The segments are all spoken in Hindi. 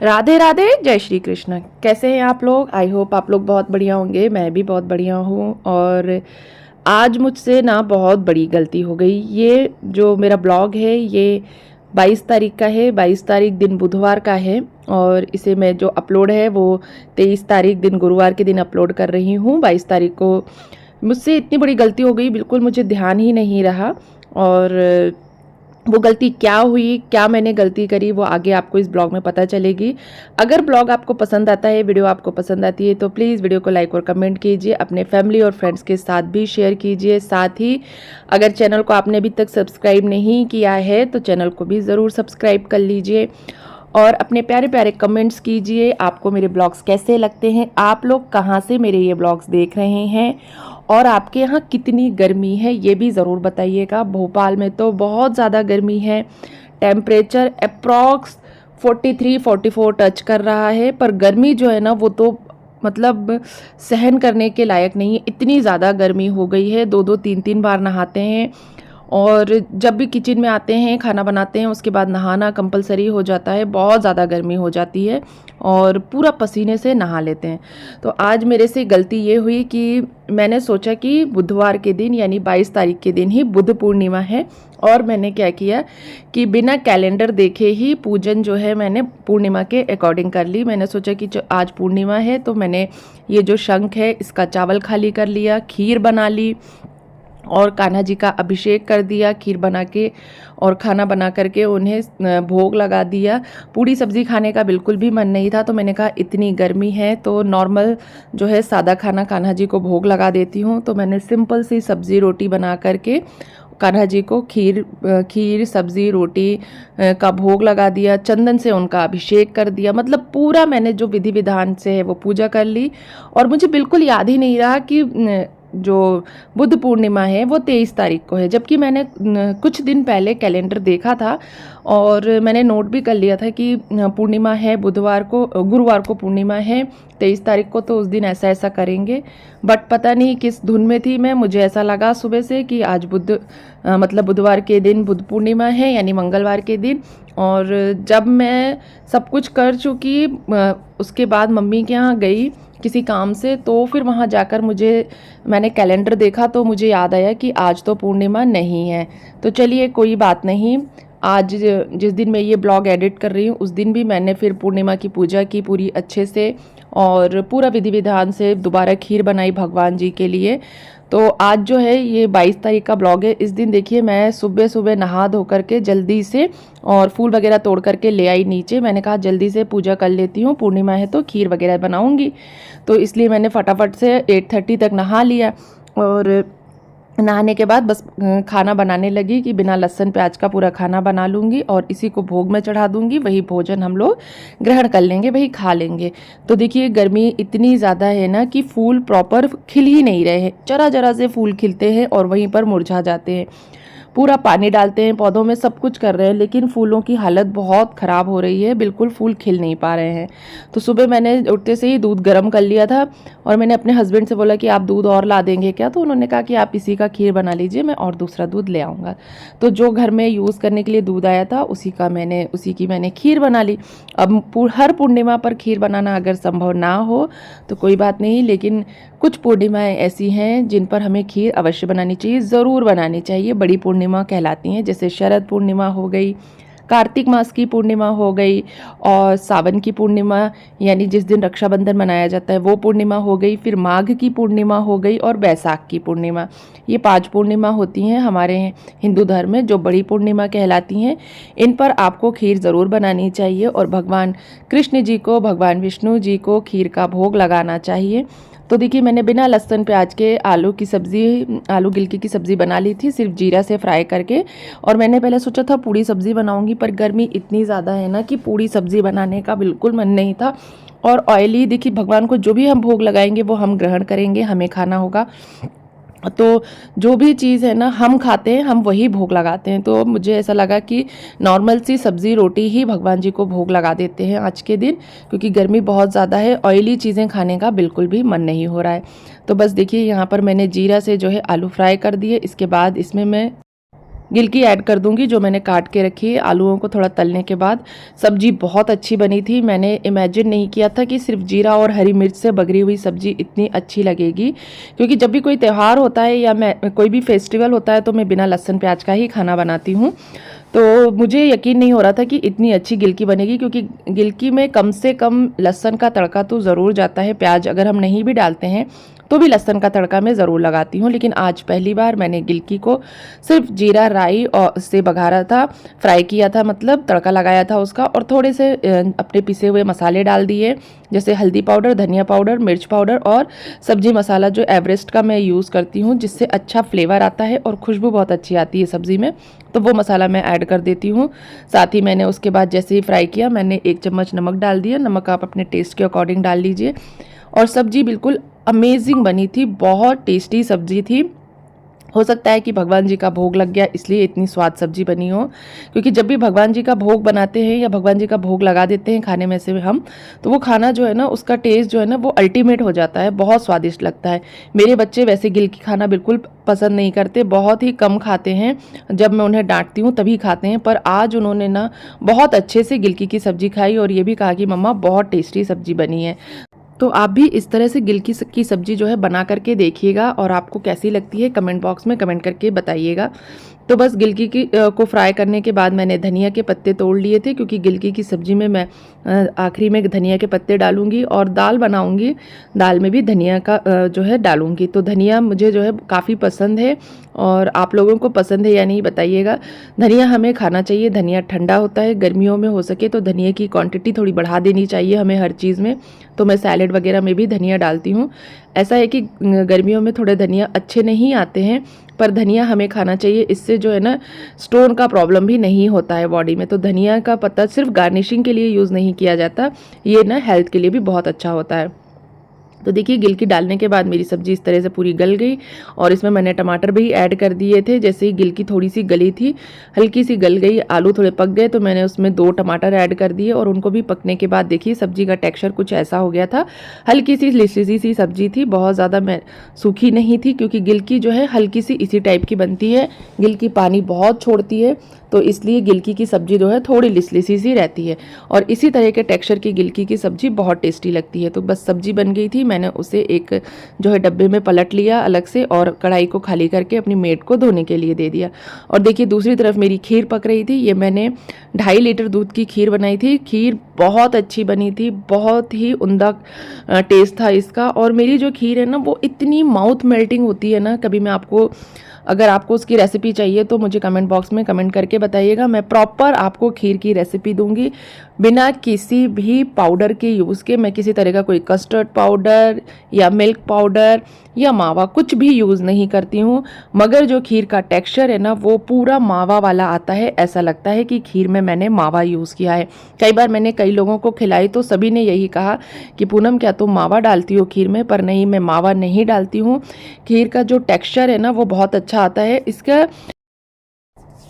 राधे राधे, जय श्री कृष्ण। कैसे हैं आप लोग? आई होप आप लोग बहुत बढ़िया होंगे। मैं भी बहुत बढ़िया हूँ। और आज मुझसे ना बहुत बड़ी गलती हो गई। ये जो मेरा ब्लॉग है ये 22 तारीख का है। 22 तारीख दिन बुधवार का है और इसे मैं जो अपलोड है वो 23 तारीख दिन गुरुवार के दिन अपलोड कर रही हूँ। 22 तारीख को मुझसे इतनी बड़ी गलती हो गई, बिल्कुल मुझे ध्यान ही नहीं रहा। और वो गलती क्या हुई, क्या मैंने गलती करी, वो आगे आपको इस ब्लॉग में पता चलेगी। अगर ब्लॉग आपको पसंद आता है, वीडियो आपको पसंद आती है तो प्लीज़ वीडियो को लाइक और कमेंट कीजिए, अपने फैमिली और फ्रेंड्स के साथ भी शेयर कीजिए। साथ ही अगर चैनल को आपने अभी तक सब्सक्राइब नहीं किया है तो चैनल को भी ज़रूर सब्सक्राइब कर लीजिए और अपने प्यारे प्यारे कमेंट्स कीजिए। आपको मेरे ब्लॉग्स कैसे लगते हैं, आप लोग कहाँ से मेरे ये ब्लॉग्स देख रहे हैं और आपके यहाँ कितनी गर्मी है ये भी ज़रूर बताइएगा। भोपाल में तो बहुत ज़्यादा गर्मी है, टेम्परेचर अप्रॉक्स 43-44 टच कर रहा है। पर गर्मी जो है ना वो तो मतलब सहन करने के लायक नहीं है। इतनी ज़्यादा गर्मी हो गई है, 2-2 3-3 बार नहाते हैं और जब भी किचन में आते हैं खाना बनाते हैं उसके बाद नहाना कंपलसरी हो जाता है। बहुत ज़्यादा गर्मी हो जाती है और पूरा पसीने से नहा लेते हैं। तो आज मेरे से गलती ये हुई कि मैंने सोचा कि बुधवार के दिन यानी 22 तारीख के दिन ही बुध पूर्णिमा है और मैंने क्या किया कि बिना कैलेंडर देखे ही पूजन जो है मैंने पूर्णिमा के अकॉर्डिंग कर ली। मैंने सोचा कि आज पूर्णिमा है तो मैंने ये जो शंख है इसका चावल खाली कर लिया, खीर बना ली और कान्हा जी का अभिषेक कर दिया खीर बना के और खाना बना करके उन्हें भोग लगा दिया। पूड़ी सब्ज़ी खाने का बिल्कुल भी मन नहीं था तो मैंने कहा इतनी गर्मी है तो नॉर्मल जो है सादा खाना कान्हा जी को भोग लगा देती हूँ। तो मैंने सिंपल सी सब्ज़ी रोटी बना करके कान्हा जी को खीर सब्ज़ी रोटी का भोग लगा दिया, चंदन से उनका अभिषेक कर दिया। मतलब पूरा मैंने जो विधि विधान से है वो पूजा कर ली। और मुझे बिल्कुल याद ही नहीं रहा कि जो बुद्ध पूर्णिमा है वो 23 तारीख को है, जबकि मैंने कुछ दिन पहले कैलेंडर देखा था और मैंने नोट भी कर लिया था कि पूर्णिमा है बुधवार को, गुरुवार को पूर्णिमा है 23 तारीख को, तो उस दिन ऐसा ऐसा करेंगे। बट पता नहीं किस धुन में थी मैं, मुझे ऐसा लगा सुबह से कि आज मतलब बुधवार के दिन बुद्ध पूर्णिमा है यानी मंगलवार के दिन। और जब मैं सब कुछ कर चुकी उसके बाद मम्मी के यहाँ गई किसी काम से, तो फिर वहाँ जाकर मैंने कैलेंडर देखा तो मुझे याद आया कि आज तो पूर्णिमा नहीं है। तो चलिए कोई बात नहीं, आज जिस दिन मैं ये ब्लॉग एडिट कर रही हूँ उस दिन भी मैंने फिर पूर्णिमा की पूजा की पूरी अच्छे से और पूरा विधि विधान से दोबारा खीर बनाई भगवान जी के लिए। तो आज जो है ये 22 तारीख का ब्लॉग है। इस दिन देखिए मैं सुबह सुबह नहा धो करके जल्दी से और फूल वगैरह तोड़ करके ले आई नीचे। मैंने कहा जल्दी से पूजा कर लेती हूँ, पूर्णिमा है तो खीर वगैरह बनाऊँगी, तो इसलिए मैंने फटाफट से 8:30 तक नहा लिया। और नहाने के बाद बस खाना बनाने लगी कि बिना लहसुन प्याज का पूरा खाना बना लूँगी और इसी को भोग में चढ़ा दूँगी। वही भोजन हम लोग ग्रहण कर लेंगे, वही खा लेंगे। तो देखिए गर्मी इतनी ज़्यादा है ना कि फूल प्रॉपर खिल ही नहीं रहे हैं, जरा जरा से फूल खिलते हैं और वहीं पर मुरझा जाते हैं। पूरा पानी डालते हैं पौधों में, सब कुछ कर रहे हैं, लेकिन फूलों की हालत बहुत ख़राब हो रही है, बिल्कुल फूल खिल नहीं पा रहे हैं। तो सुबह मैंने उठते से ही दूध गर्म कर लिया था और मैंने अपने हस्बैंड से बोला कि आप दूध और ला देंगे क्या, तो उन्होंने कहा कि आप इसी का खीर बना लीजिए, मैं और दूसरा दूध ले आऊँगा। तो जो घर में यूज़ करने के लिए दूध आया था उसी की मैंने खीर बना ली। अब हर पूर्णिमा पर खीर बनाना अगर संभव ना हो तो कोई बात नहीं, लेकिन कुछ पूर्णिमाएँ ऐसी हैं जिन पर हमें खीर अवश्य बनानी चाहिए, ज़रूर बनानी चाहिए। बड़ी पूर्णिमा कहलाती हैं, जैसे शरद पूर्णिमा हो गई, कार्तिक मास की पूर्णिमा हो गई और सावन की पूर्णिमा यानी जिस दिन रक्षाबंधन मनाया जाता है वो पूर्णिमा हो गई, फिर माघ की पूर्णिमा हो गई और बैसाख की पूर्णिमा। ये 5 पूर्णिमा होती हैं हमारे हिंदू धर्म में जो बड़ी पूर्णिमा कहलाती हैं। इन पर आपको खीर ज़रूर बनानी चाहिए और भगवान कृष्ण जी को, भगवान विष्णु जी को खीर का भोग लगाना चाहिए। तो देखिए मैंने बिना लहसुन प्याज के आलू गिलकी की सब्ज़ी बना ली थी, सिर्फ जीरा से फ्राई करके। और मैंने पहले सोचा था पूड़ी सब्ज़ी बनाऊंगी, पर गर्मी इतनी ज़्यादा है ना कि पूड़ी सब्ज़ी बनाने का बिल्कुल मन नहीं था। और ऑयली, देखिए भगवान को जो भी हम भोग लगाएंगे वो हम ग्रहण करेंगे, हमें खाना होगा। तो जो भी चीज़ है ना हम खाते हैं हम वही भोग लगाते हैं। तो मुझे ऐसा लगा कि नॉर्मल सी सब्ज़ी रोटी ही भगवान जी को भोग लगा देते हैं आज के दिन, क्योंकि गर्मी बहुत ज़्यादा है, ऑयली चीज़ें खाने का बिल्कुल भी मन नहीं हो रहा है। तो बस देखिए यहाँ पर मैंने जीरा से जो है आलू फ्राई कर दिए। इसके बाद इसमें मैं गिलकी ऐड कर दूंगी जो मैंने काट के रखी है आलूओं को थोड़ा तलने के बाद। सब्जी बहुत अच्छी बनी थी। मैंने इमेजिन नहीं किया था कि सिर्फ जीरा और हरी मिर्च से बगरी हुई सब्जी इतनी अच्छी लगेगी, क्योंकि जब भी कोई त्यौहार होता है या मैं कोई भी फेस्टिवल होता है तो मैं बिना लहसुन प्याज का ही खाना बनाती हूँ। तो मुझे यकीन नहीं हो रहा था कि इतनी अच्छी गिलकी बनेगी, क्योंकि गिलकी में कम से कम लहसुन का तड़का तो ज़रूर जाता है। प्याज अगर हम नहीं भी डालते हैं तो भी लहसुन का तड़का मैं ज़रूर लगाती हूँ, लेकिन आज पहली बार मैंने गिलकी को सिर्फ जीरा राई और से बघारा था, फ्राई किया था, मतलब तड़का लगाया था उसका, और थोड़े से अपने पिसे हुए मसाले डाल दिए, जैसे हल्दी पाउडर, धनिया पाउडर, मिर्च पाउडर और सब्जी मसाला जो एवरेस्ट का मैं यूज़ करती हूँ, जिससे अच्छा फ्लेवर आता है और खुशबू बहुत अच्छी आती है सब्ज़ी में, तो वो मसाला मैं ऐड कर देती हूँ। साथ ही मैंने उसके बाद जैसे ही फ्राई किया मैंने 1 चम्मच नमक डाल दिया। नमक आप अपने टेस्ट के अकॉर्डिंग डाल लीजिए। और सब्जी बिल्कुल अमेजिंग बनी थी, बहुत टेस्टी सब्जी थी। हो सकता है कि भगवान जी का भोग लग गया इसलिए इतनी स्वाद सब्जी बनी हो, क्योंकि जब भी भगवान जी का भोग बनाते हैं या भगवान जी का भोग लगा देते हैं खाने में से हम, तो वो खाना जो है ना उसका टेस्ट जो है ना वो अल्टीमेट हो जाता है, बहुत स्वादिष्ट लगता है। मेरे बच्चे वैसे गिलकी खाना बिल्कुल पसंद नहीं करते, बहुत ही कम खाते हैं, जब मैं उन्हें डांटती हूँ तभी खाते हैं, पर आज उन्होंने ना बहुत अच्छे से गिलकी की सब्जी खाई और ये भी कहा कि मम्मा बहुत टेस्टी सब्जी बनी है। तो आप भी इस तरह से गिलकी की सब्जी जो है बना करके देखिएगा और आपको कैसी लगती है कमेंट बॉक्स में कमेंट करके बताइएगा। तो बस गिलकी को फ्राई करने के बाद मैंने धनिया के पत्ते तोड़ लिए थे, क्योंकि गिलकी की सब्जी में मैं आखिरी में धनिया के पत्ते डालूंगी और दाल बनाऊंगी, दाल में भी धनिया का जो है डालूंगी। तो धनिया मुझे जो है काफ़ी पसंद है और आप लोगों को पसंद है या नहीं बताइएगा। धनिया हमें खाना चाहिए, धनिया ठंडा होता है, गर्मियों में हो सके तो धनिया की क्वांटिटी थोड़ी बढ़ा देनी चाहिए हमें हर चीज़ में। तो मैं सैलेड वगैरह में भी धनिया डालती हूँ। ऐसा है कि गर्मियों में थोड़े धनिया अच्छे नहीं आते हैं, पर धनिया हमें खाना चाहिए, इससे जो है ना स्टोन का प्रॉब्लम भी नहीं होता है बॉडी में। तो धनिया का पत्ता सिर्फ गार्निशिंग के लिए यूज़ नहीं किया जाता, ये ना हेल्थ के लिए भी बहुत अच्छा होता है। तो देखिए गिलकी डालने के बाद मेरी सब्जी इस तरह से पूरी गल गई और इसमें मैंने टमाटर भी ऐड कर दिए थे। जैसे ही गिलकी थोड़ी सी गली थी, हल्की सी गल गई, आलू थोड़े पक गए, तो मैंने उसमें 2 टमाटर ऐड कर दिए और उनको भी पकने के बाद देखिए सब्जी का टेक्सचर कुछ ऐसा हो गया था। हल्की सी लिसी सी सब्जी थी, बहुत ज़्यादा मैं सूखी नहीं थी, क्योंकि गिलकी जो है हल्की सी इसी टाइप की बनती है। गिलकी पानी बहुत छोड़ती है, तो इसलिए गिलकी की सब्जी जो है थोड़ी लिसलिसी सी रहती है और इसी तरह के टेक्सचर की गिलकी की सब्जी बहुत टेस्टी लगती है। तो बस सब्जी बन गई थी, मैंने उसे एक जो है डब्बे में पलट लिया अलग से और कढ़ाई को खाली करके अपनी मेड को धोने के लिए दे दिया। और देखिए दूसरी तरफ मेरी खीर पक रही थी। ये मैंने 2.5 लीटर दूध की खीर बनाई थी। खीर बहुत अच्छी बनी थी, बहुत ही उम्दा टेस्ट था इसका। और मेरी जो खीर है ना वो इतनी माउथ मेल्टिंग होती है ना, कभी मैं आपको अगर आपको उसकी रेसिपी चाहिए तो मुझे कमेंट बॉक्स में कमेंट करके बताइएगा, मैं प्रॉपर आपको खीर की रेसिपी दूंगी बिना किसी भी पाउडर के यूज़ के। मैं किसी तरह का कोई कस्टर्ड पाउडर या मिल्क पाउडर या मावा कुछ भी यूज़ नहीं करती हूँ, मगर जो खीर का टेक्सचर है ना वो पूरा मावा वाला आता है। ऐसा लगता है कि खीर में मैंने मावा यूज़ किया है। कई बार मैंने कई लोगों को खिलाई तो सभी ने यही कहा कि पूनम क्या तुम मावा डालती हो खीर में, पर नहीं, मैं मावा नहीं डालती हूँ। खीर का जो टेक्सचर है ना वो बहुत अच्छा आता है। इसका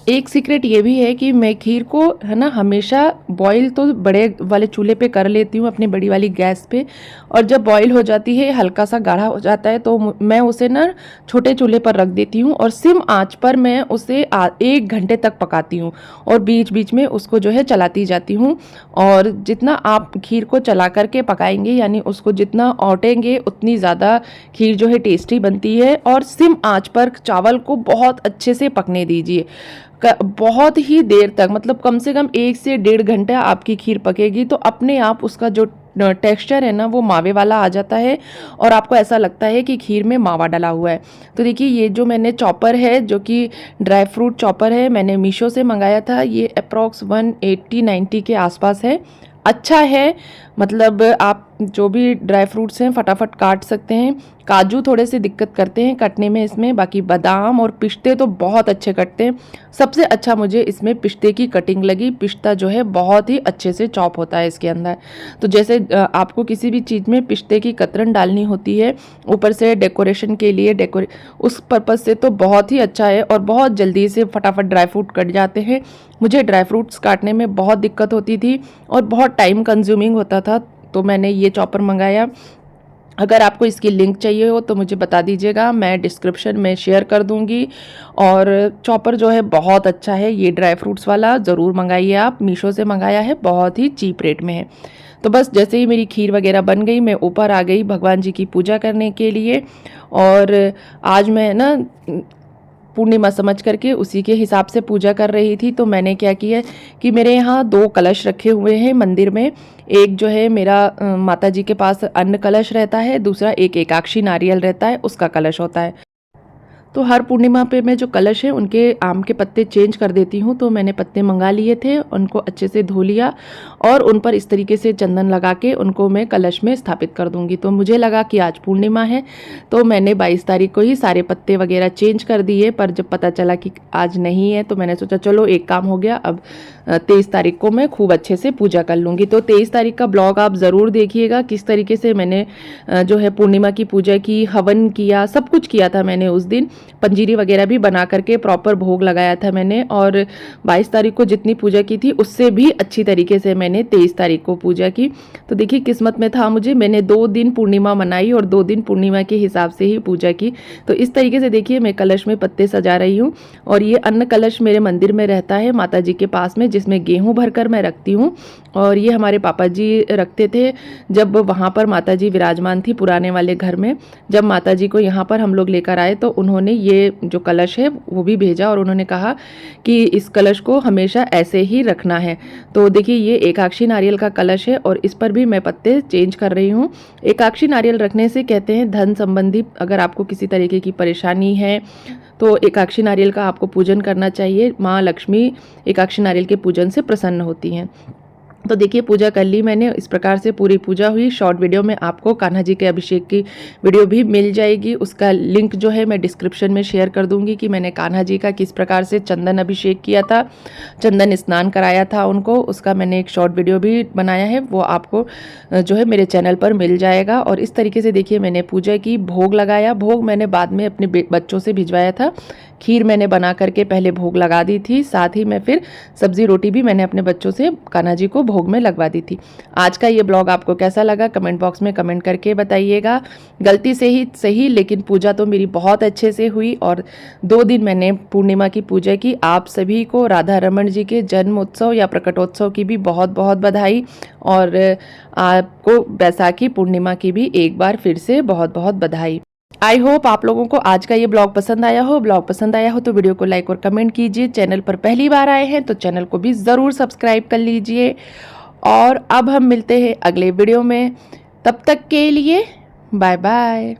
एक सीक्रेट ये भी है कि मैं खीर को है ना हमेशा बॉईल तो बड़े वाले चूल्हे पे कर लेती हूँ, अपनी बड़ी वाली गैस पे, और जब बॉईल हो जाती है हल्का सा गाढ़ा हो जाता है तो मैं उसे ना छोटे चूल्हे पर रख देती हूँ और सिम आंच पर मैं उसे 1 घंटे तक पकाती हूँ और बीच बीच में उसको जो है चलाती जाती हूँ। और जितना आप खीर को चला करके पकाएंगे, यानी उसको जितना औटेंगे, उतनी ज़्यादा खीर जो है टेस्टी बनती है। और सिम आंच पर चावल को बहुत अच्छे से पकने दीजिए, बहुत ही देर तक, मतलब कम से कम 1 से 1.5 घंटा आपकी खीर पकेगी तो अपने आप उसका जो टेक्सचर है ना वो मावे वाला आ जाता है और आपको ऐसा लगता है कि खीर में मावा डला हुआ है। तो देखिए ये जो मैंने चॉपर है, जो कि ड्राई फ्रूट चॉपर है, मैंने मीशो से मंगाया था। ये अप्रॉक्स 180-90 के आसपास है, अच्छा है, मतलब आप जो भी ड्राई फ्रूट्स हैं फटाफट काट सकते हैं। काजू थोड़े से दिक्कत करते हैं कटने में इसमें, बाकी बादाम और पिस्ते तो बहुत अच्छे कटते हैं। सबसे अच्छा मुझे इसमें पिस्ते की कटिंग लगी। पिस्ता जो है बहुत ही अच्छे से चॉप होता है इसके अंदर। तो जैसे आपको किसी भी चीज़ में पिस्ते की कतरन डालनी होती है ऊपर से डेकोरेशन के लिए, उस पर्पज़ से तो बहुत ही अच्छा है और बहुत जल्दी से फटाफट ड्राई फ्रूट कट जाते हैं। मुझे ड्राई फ्रूट्स काटने में बहुत दिक्कत होती थी और बहुत टाइम कंज्यूमिंग होता था, तो मैंने ये चॉपर मंगाया अगर आपको इसकी लिंक चाहिए हो तो मुझे बता दीजिएगा, मैं डिस्क्रिप्शन में शेयर कर दूंगी। और चॉपर जो है बहुत अच्छा है, ये ड्राई फ्रूट्स वाला ज़रूर मंगाइए आप, मीशो से मंगाया है, बहुत ही चीप रेट में है। तो बस जैसे ही मेरी खीर वगैरह बन गई, मैं ऊपर आ गई भगवान जी की पूजा करने के लिए। और आज मैं ना पूर्णिमा समझ करके उसी के हिसाब से पूजा कर रही थी। तो मैंने क्या किया कि मेरे यहाँ 2 कलश रखे हुए हैं मंदिर में। एक जो है मेरा माता जी के पास अन्न कलश रहता है, दूसरा एक एकाक्षी नारियल रहता है, उसका कलश होता है। तो हर पूर्णिमा पे मैं जो कलश है उनके आम के पत्ते चेंज कर देती हूँ। तो मैंने पत्ते मंगा लिए थे, उनको अच्छे से धो लिया और उन पर इस तरीके से चंदन लगा के उनको मैं कलश में स्थापित कर दूंगी। तो मुझे लगा कि आज पूर्णिमा है, तो मैंने 22 तारीख को ही सारे पत्ते वगैरह चेंज कर दिए। पर जब पता चला कि आज नहीं है तो मैंने सोचा चलो एक काम हो गया, अब 23 तारीख को मैं खूब अच्छे से पूजा कर लूँगी। तो 23 तारीख का ब्लॉग आप ज़रूर देखिएगा, किस तरीके से मैंने जो है पूर्णिमा की पूजा की, हवन किया, सब कुछ किया था मैंने उस दिन। पंजीरी वगैरह भी बना करके प्रॉपर भोग लगाया था मैंने। और 22 तारीख को जितनी पूजा की थी उससे भी अच्छी तरीके से मैंने 23 तारीख को पूजा की। तो देखिए किस्मत में था मुझे, मैंने 2 दिन पूर्णिमा मनाई और 2 दिन पूर्णिमा के हिसाब से ही पूजा की। तो इस तरीके से देखिए मैं कलश में पत्ते सजा रही हूँ। और ये अन्न कलश मेरे मंदिर में रहता है माता जी के पास में, जिसमें गेहूँ भरकर मैं रखती हूँ। और ये हमारे पापा जी रखते थे जब वहाँ पर माता जी विराजमान थी पुराने वाले घर में। जब माता जी को यहाँ पर हम लोग लेकर आए तो उन्होंने ये जो कलश है वो भी भेजा और उन्होंने कहा कि इस कलश को हमेशा ऐसे ही रखना है। तो देखिए ये एकाक्षी नारियल का कलश है और इस पर भी मैं पत्ते चेंज कर रही हूँ। एकाक्षी नारियल रखने से कहते हैं धन संबंधी अगर आपको किसी तरीके की परेशानी है तो एकाक्षी नारियल का आपको पूजन करना चाहिए। माँ लक्ष्मी एकाक्षी नारियल के पूजन से प्रसन्न होती हैं। तो देखिए पूजा कर ली मैंने, इस प्रकार से पूरी पूजा हुई। शॉर्ट वीडियो में आपको कान्हा जी के अभिषेक की वीडियो भी मिल जाएगी, उसका लिंक जो है मैं डिस्क्रिप्शन में शेयर कर दूंगी कि मैंने कान्हा जी का किस प्रकार से चंदन अभिषेक किया था, चंदन स्नान कराया था उनको, उसका मैंने एक शॉर्ट वीडियो भी बनाया है, वो आपको जो है मेरे चैनल पर मिल जाएगा। और इस तरीके से देखिए मैंने पूजा की, भोग लगाया। भोग मैंने बाद में अपने बच्चों से भिजवाया था, खीर मैंने बना करके पहले भोग लगा दी थी, साथ ही मैं फिर सब्जी रोटी भी मैंने अपने बच्चों से कान्हा जी को भोग में लगवा दी थी। आज का ये ब्लॉग आपको कैसा लगा कमेंट बॉक्स में कमेंट करके बताइएगा। गलती से ही सही लेकिन पूजा तो मेरी बहुत अच्छे से हुई और 2 दिन मैंने पूर्णिमा की पूजा की। आप सभी को राधा रमन जी के जन्म उत्सव या प्रकटोत्सव की भी बहुत बहुत बधाई और आपको बैसाखी पूर्णिमा की भी एक बार फिर से बहुत बहुत बधाई। आई होप आप लोगों को आज का ये ब्लॉग पसंद आया हो। ब्लॉग पसंद आया हो तो वीडियो को लाइक और कमेंट कीजिए। चैनल पर पहली बार आए हैं तो चैनल को भी ज़रूर सब्सक्राइब कर लीजिए। और अब हम मिलते हैं अगले वीडियो में, तब तक के लिए बाय बाय।